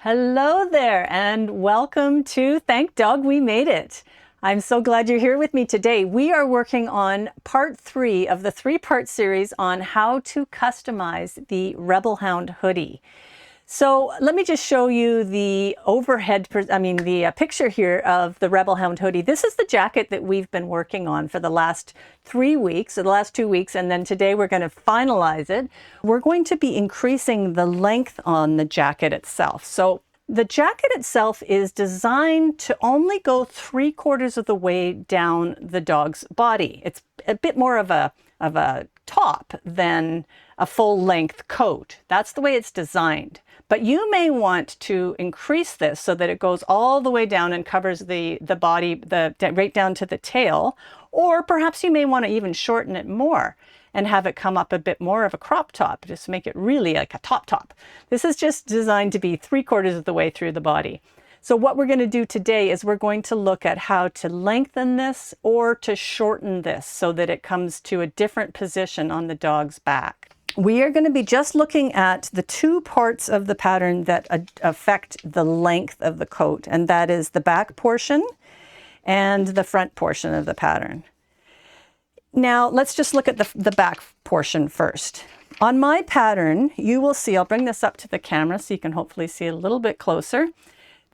Hello there and welcome to Thank Dog We Made It. I'm so glad you're here with me today. We are working on part 3 of the 3-part series on how to customize the Rebel Hound hoodie. So let me just show you the picture here of the Rebel Hound hoodie. This is the jacket that we've been working on for the last 3 weeks, or the last 2 weeks, and then today we're going to finalize it. We're going to be increasing the length on the jacket itself. So the jacket itself is designed to only go 3/4 of the way down the dog's body. It's a bit more of a top than a full-length coat. That's the way it's designed. But you may want to increase this so that it goes all the way down and covers the body, right down to the tail, or perhaps you may want to even shorten it more and have it come up a bit more of a crop top, just make it really like a top. This is just designed to be 3/4 of the way through the body. So what we're going to do today is we're going to look at how to lengthen this or to shorten this so that it comes to a different position on the dog's back. We are going to be just looking at the 2 parts of the pattern that affect the length of the coat, and that is the back portion and the front portion of the pattern. Now, let's just look at the back portion first. On my pattern, you will see, I'll bring this up to the camera so you can hopefully see a little bit closer.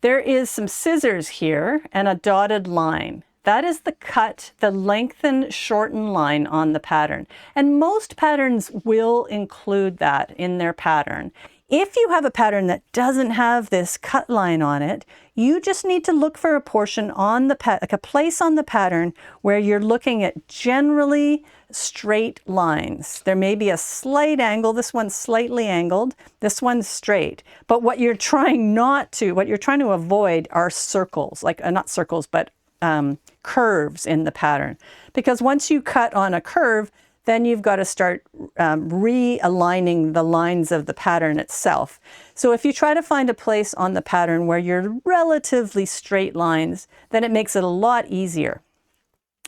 There is some scissors here and a dotted line. That is the cut, the lengthen, shorten line on the pattern. And most patterns will include that in their pattern. If you have a pattern that doesn't have this cut line on it, you just need to look for a portion on the like a place on the pattern where you're looking at generally straight lines. There may be a slight angle. This one's slightly angled. This one's straight. But what you're trying to avoid are circles, like not circles, but curves in the pattern. Because once you cut on a curve, then you've got to start realigning the lines of the pattern itself. So if you try to find a place on the pattern where you're relatively straight lines, then it makes it a lot easier.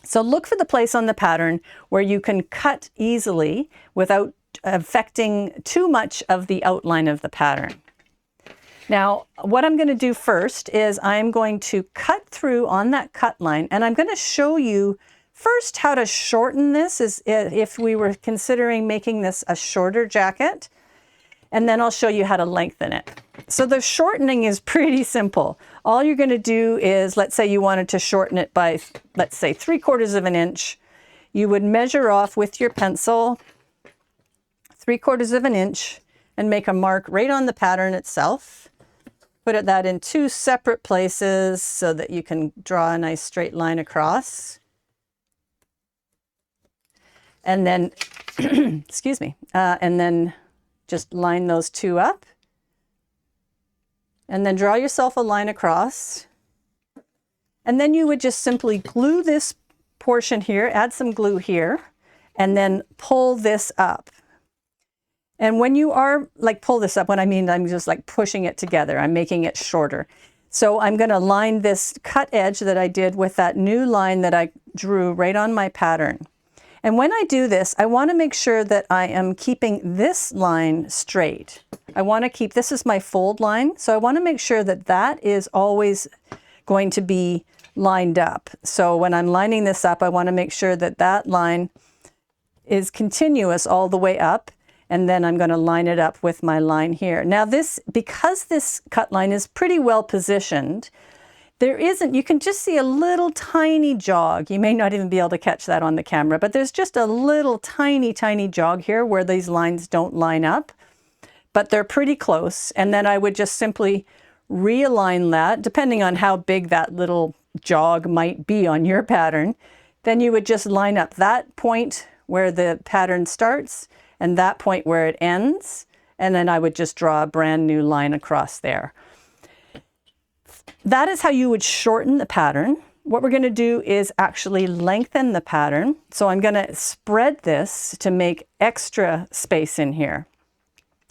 So look for the place on the pattern where you can cut easily without affecting too much of the outline of the pattern. Now, what I'm going to do first is I'm going to cut through on that cut line, and I'm going to show you first how to shorten this if we were considering making this a shorter jacket, and then I'll show you how to lengthen it. So the shortening is pretty simple. All you're going to do is, let's say you wanted to shorten it by, let's say, 3/4 of an inch. You would measure off with your pencil 3/4 of an inch and make a mark right on the pattern itself. Put that in 2 separate places so that you can draw a nice straight line across. And then, excuse me, and then just line those 2 up. And then draw yourself a line across. And then you would just simply glue this portion here, add some glue here, and then pull this up. And when you are pull this up, what I mean, I'm just like pushing it together. I'm making it shorter. So I'm going to line this cut edge that I did with that new line that I drew right on my pattern. And when I do this, I want to make sure that I am keeping this line straight. I want to keep, this is my fold line. So I want to make sure that that is always going to be lined up. So when I'm lining this up, I want to make sure that that line is continuous all the way up. And then I'm going to line it up with my line here. Now because this cut line is pretty well positioned, you can just see a little tiny jog. You may not even be able to catch that on the camera, but there's just a little tiny jog here where these lines don't line up, but they're pretty close. And then I would just simply realign that, depending on how big that little jog might be on your pattern. Then you would just line up that point where the pattern starts and that point where it ends, and then I would just draw a brand new line across there. That is how you would shorten the pattern. What we're going to do is actually lengthen the pattern. So I'm going to spread this to make extra space in here.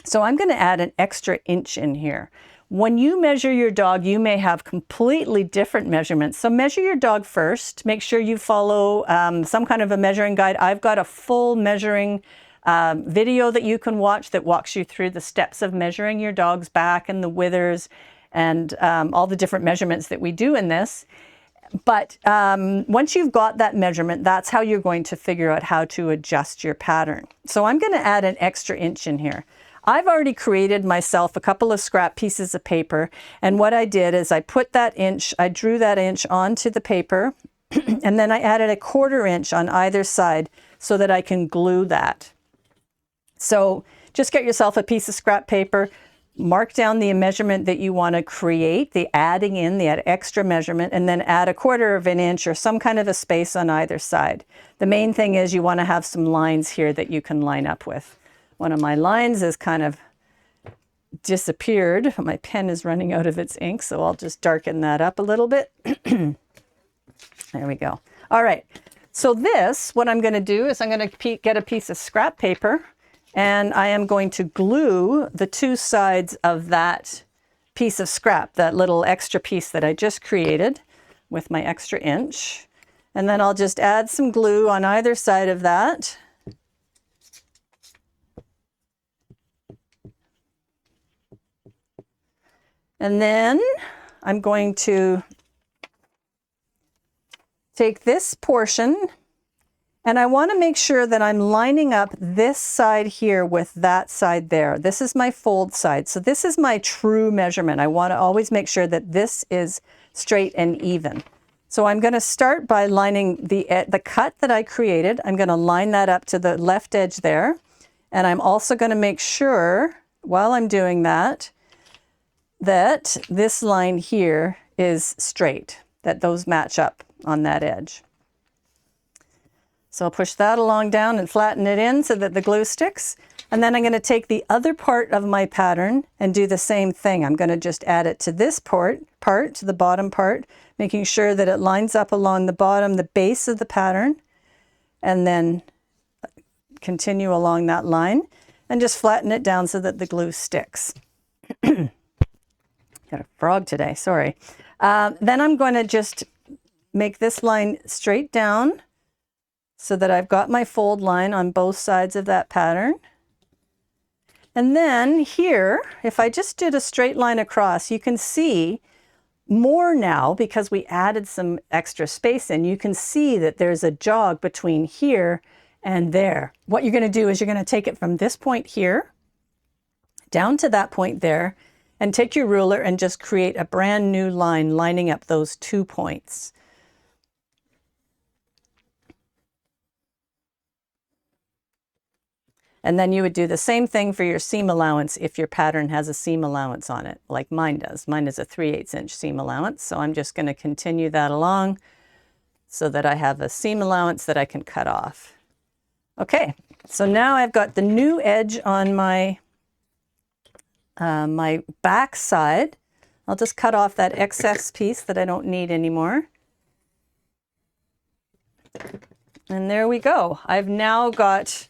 So I'm going to add an extra inch in here. When you measure your dog, you may have completely different measurements. So measure your dog first. Make sure you follow some kind of a measuring guide. I've got a full measuring video that you can watch that walks you through the steps of measuring your dog's back and the withers and all the different measurements that we do in this. But once you've got that measurement, that's how you're going to figure out how to adjust your pattern. So I'm going to add an extra inch in here. I've already created myself a couple of scrap pieces of paper, and what I did is I put that inch, I drew that inch onto the paper, and then I added a 1/4 inch on either side so that I can glue that. So just get yourself a piece of scrap paper, mark down the measurement that you want to create, the adding in the extra measurement, and then add a 1/4 inch or some kind of a space on either side. The main thing is you want to have some lines here that you can line up with. One of my lines has kind of disappeared. My pen is running out of its ink, so I'll just darken that up a little bit. There we go. All right. So this, what I'm going to do is I'm going to get a piece of scrap paper, and I am going to glue the two sides of that piece of scrap, that little extra piece that I just created with my extra inch. And then I'll just add some glue on either side of that. And then I'm going to take this portion, and I want to make sure that I'm lining up this side here with that side there. This is my fold side. So this is my true measurement. I want to always make sure that this is straight and even. So I'm going to start by lining the cut that I created. I'm going to line that up to the left edge there. And I'm also going to make sure, while I'm doing that, that this line here is straight, that those match up on that edge. So I'll push that along down and flatten it in so that the glue sticks. And then I'm going to take the other part of my pattern and do the same thing. I'm going to just add it to this part, to the bottom part, making sure that it lines up along the bottom, the base of the pattern, and then continue along that line and just flatten it down so that the glue sticks. Got a frog today, sorry. Then I'm going to just make this line straight down so that I've got my fold line on both sides of that pattern. And then here, if I just did a straight line across, you can see more now because we added some extra space in. You can see that there's a jog between here and there. What you're going to do is you're going to take it from this point here down to that point there, and take your ruler and just create a brand new line lining up those 2 points. And then you would do the same thing for your seam allowance if your pattern has a seam allowance on it, like mine does. Mine is a 3/8 inch seam allowance, so I'm just going to continue that along so that I have a seam allowance that I can cut off. Okay, so now I've got the new edge on my my back side. I'll just cut off that excess piece that I don't need anymore. And there we go. I've now got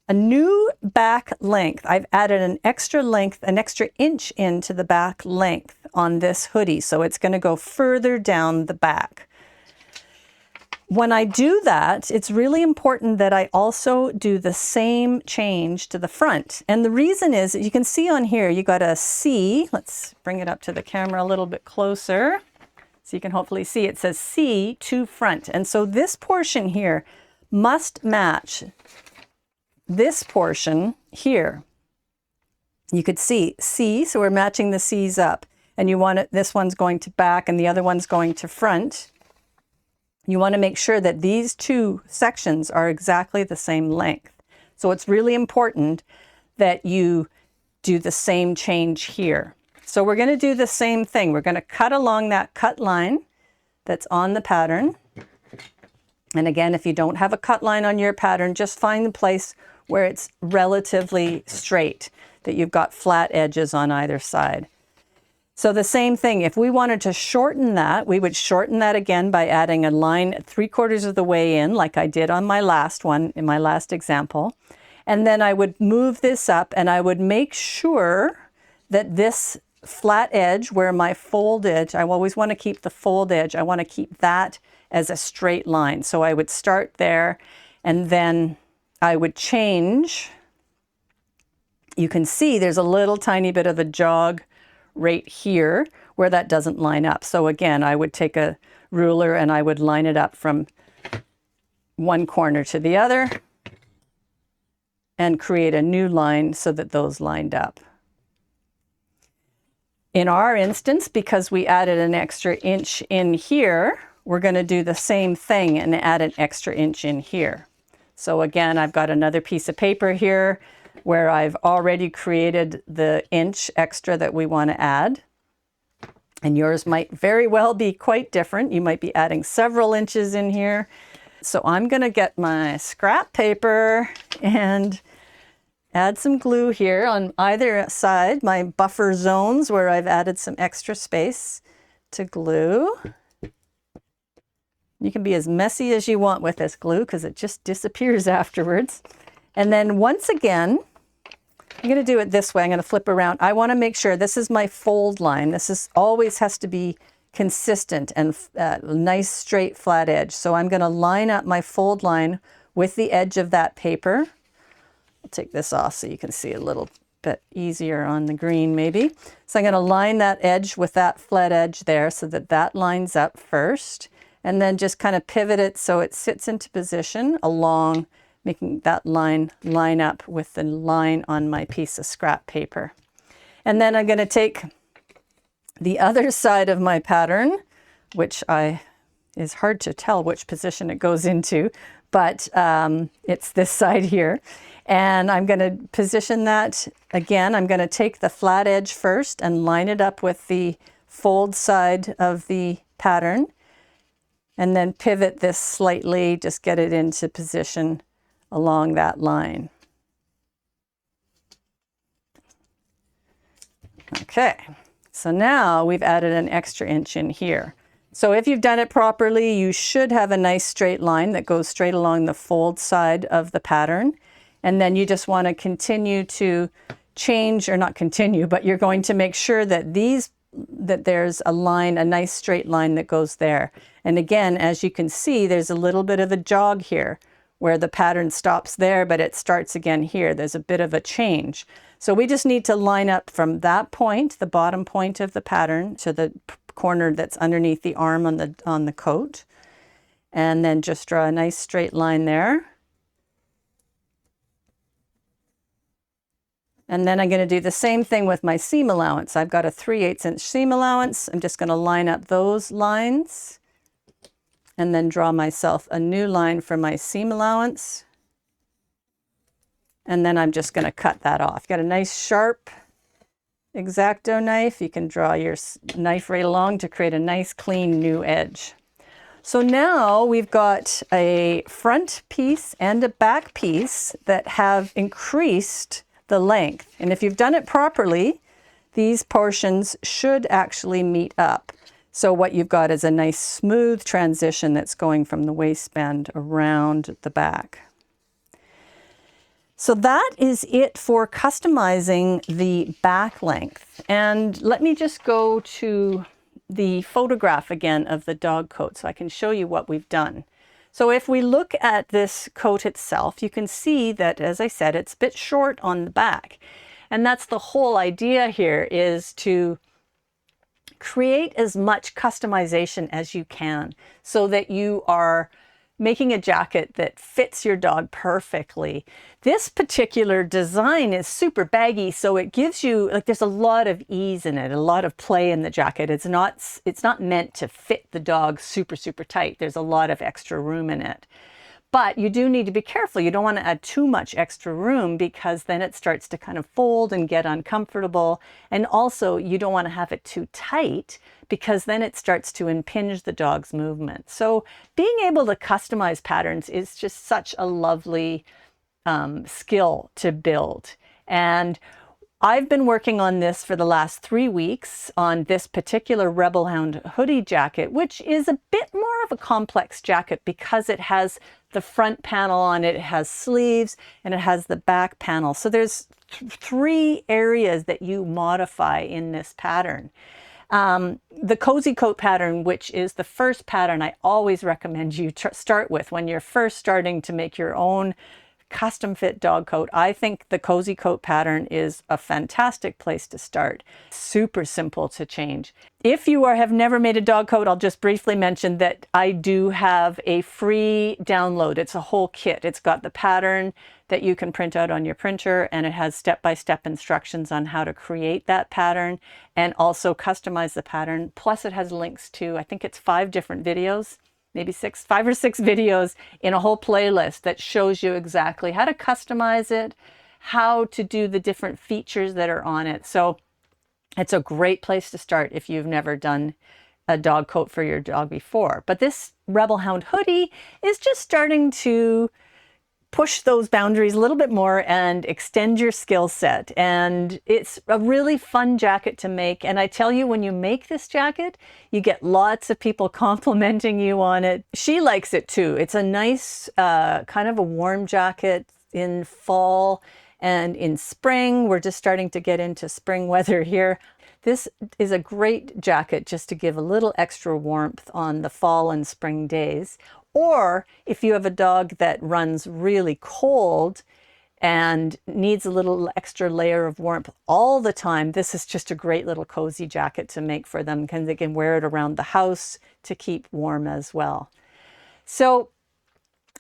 a new back length. I've added an extra length, an extra inch into the back length on this hoodie. So it's going to go further down the back. When I do that, it's really important that I also do the same change to the front. And the reason is, you can see on here, you got a C. Let's bring it up to the camera a little bit closer so you can hopefully see. It says C to front. And so this portion here must match this portion here. You could see C, so we're matching the C's up. And you want it, this one's going to back and the other one's going to front. You want to make sure that these two sections are exactly the same length. So it's really important that you do the same change here. So we're going to do the same thing. We're going to cut along that cut line that's on the pattern. And again, if you don't have a cut line on your pattern, just find the place where it's relatively straight, that you've got flat edges on either side. So the same thing, if we wanted to shorten that, we would shorten that again by adding a line 3/4 of the way in, like I did on my last one, in my last example. And then I would move this up and I would make sure that this flat edge where my fold edge, I always want to keep the fold edge, I want to keep that as a straight line. So I would start there and then I would change. You can see there's a little tiny bit of a jog right here where that doesn't line up. So again, I would take a ruler and I would line it up from one corner to the other and create a new line so that those lined up. In our instance, because we added an extra inch in here, we're going to do the same thing and add an extra inch in here. So again, I've got another piece of paper here where I've already created the inch extra that we want to add. And yours might very well be quite different. You might be adding several inches in here. So I'm going to get my scrap paper and add some glue here on either side, my buffer zones where I've added some extra space to glue. You can be as messy as you want with this glue because it just disappears afterwards. And then once again, I'm going to do it this way. I'm going to flip around. I want to make sure this is my fold line. This is always has to be consistent and nice straight flat edge. So I'm going to line up my fold line with the edge of that paper. I'll take this off so you can see a little bit easier on the green maybe. So I'm going to line that edge with that flat edge there so that that lines up first, and then just kind of pivot it so it sits into position along, making that line line up with the line on my piece of scrap paper. And then I'm going to take the other side of my pattern, which is hard to tell which position it goes into, but it's this side here. And I'm going to position that again. I'm going to take the flat edge first and line it up with the fold side of the pattern, and then pivot this slightly, just get it into position along that line. Okay, so now we've added an extra inch in here. So if you've done it properly, you should have a nice straight line that goes straight along the fold side of the pattern. And then you just want to continue to change, or not continue, but you're going to make sure that there's a line, a nice straight line that goes there. And again, as you can see, there's a little bit of a jog here where the pattern stops there, but it starts again here. There's a bit of a change. So we just need to line up from that point, the bottom point of the pattern, to the corner that's underneath the arm on the coat. And then just draw a nice straight line there. And then I'm going to do the same thing with my seam allowance. I've got a 3/8 inch seam allowance. I'm just going to line up those lines and then draw myself a new line for my seam allowance. And then I'm just going to cut that off. Got a nice sharp X-Acto knife. You can draw your knife right along to create a nice clean new edge. So now we've got a front piece and a back piece that have increased the length. And if you've done it properly, these portions should actually meet up. So what you've got is a nice smooth transition that's going from the waistband around the back. So that is it for customizing the back length. And let me just go to the photograph again of the dog coat so I can show you what we've done. So if we look at this coat itself, you can see that, as I said, it's a bit short on the back. And that's the whole idea here, is to create as much customization as you can so that you are making a jacket that fits your dog perfectly. This particular design is super baggy, so it gives you, like, there's a lot of ease in it, a lot of play in the jacket. It's not meant to fit the dog super, super tight. There's a lot of extra room in it. But you do need to be careful. You don't want to add too much extra room because then it starts to kind of fold and get uncomfortable. And also you don't want to have it too tight because then it starts to impinge the dog's movement. So being able to customize patterns is just such a lovely skill to build. And I've been working on this for the last 3 weeks on this particular Rebel Hound hoodie jacket, which is a bit more of a complex jacket because it has the front panel on it, it has sleeves, and it has the back panel. So there's 3 areas that you modify in this pattern. The cozy coat pattern, which is the first pattern I always recommend you start with when you're first starting to make your own custom fit dog coat, I think the Cozy Coat pattern is a fantastic place to start. Super simple to change. If you have never made a dog coat, I'll just briefly mention that I do have a free download. It's a whole kit. It's got the pattern that you can print out on your printer, and it has step-by-step instructions on how to create that pattern and also customize the pattern. Plus it has links to, I think it's 5 different videos, maybe 5 or 6 videos in a whole playlist that shows you exactly how to customize it, how to do the different features that are on it. So it's a great place to start if you've never done a dog coat for your dog before. But this Rebel Hound hoodie is just starting to push those boundaries a little bit more and extend your skill set. And it's a really fun jacket to make. And I tell you, when you make this jacket, you get lots of people complimenting you on it. She likes it too. It's a nice kind of a warm jacket in fall and in spring. We're just starting to get into spring weather here. This is a great jacket just to give a little extra warmth on the fall and spring days. Or if you have a dog that runs really cold and needs a little extra layer of warmth all the time, this is just a great little cozy jacket to make for them. They can wear it around the house to keep warm as well. So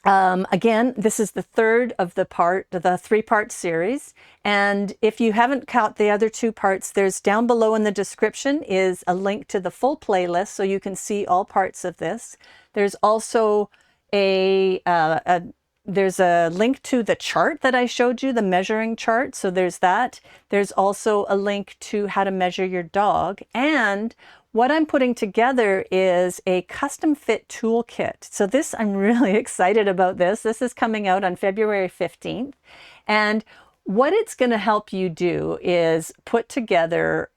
again, this is the third of the 3-part series. And if you haven't caught the other 2 parts, there's down below in the description is a link to the full playlist so you can see all parts of this. There's also there's a link to the chart that I showed you, the measuring chart. So there's that. There's also a link to how to measure your dog. And what I'm putting together is a custom fit toolkit. So this, I'm really excited about this. This is coming out on February 15th. And what it's going to help you do is put together,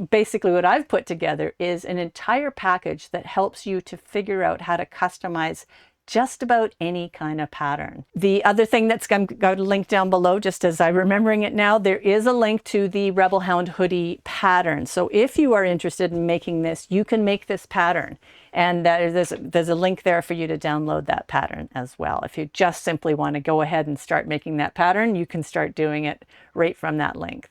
basically what I've put together is an entire package that helps you to figure out how to customize just about any kind of pattern. The other thing that's got a link down below, just as I'm remembering it now, there is a link to the Rebel Hound hoodie pattern. So if you are interested in making this, you can make this pattern. And there's a link there for you to download that pattern as well. If you just simply want to go ahead and start making that pattern, you can start doing it right from that link.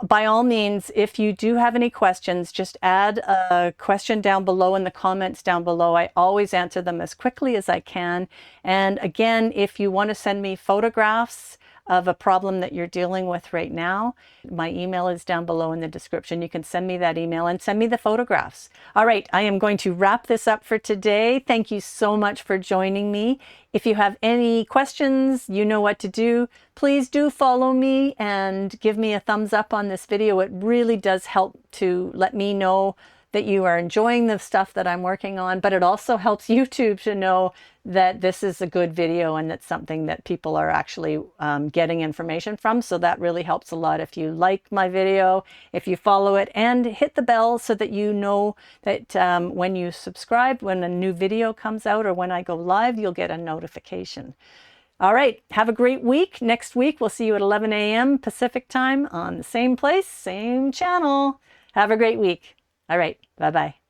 By all means, if you do have any questions, just add a question down below in the comments down below. I always answer them as quickly as I can. And again, if you want to send me photographs of a problem that you're dealing with right now, my email is down below in the description. You can send me that email and send me the photographs. All right, I am going to wrap this up for today. Thank you so much for joining me. If you have any questions, you know what to do. Please do follow me and give me a thumbs up on this video. It really does help to let me know that you are enjoying the stuff that I'm working on, but it also helps YouTube to know that this is a good video and that's something that people are actually getting information from. So that really helps a lot if you like my video, if you follow it, and hit the bell so that you know that when you subscribe, when a new video comes out or when I go live, you'll get a notification. All right, have a great week. Next week, we'll see you at 11 a.m. Pacific time on the same place, same channel. Have a great week. All right, bye-bye.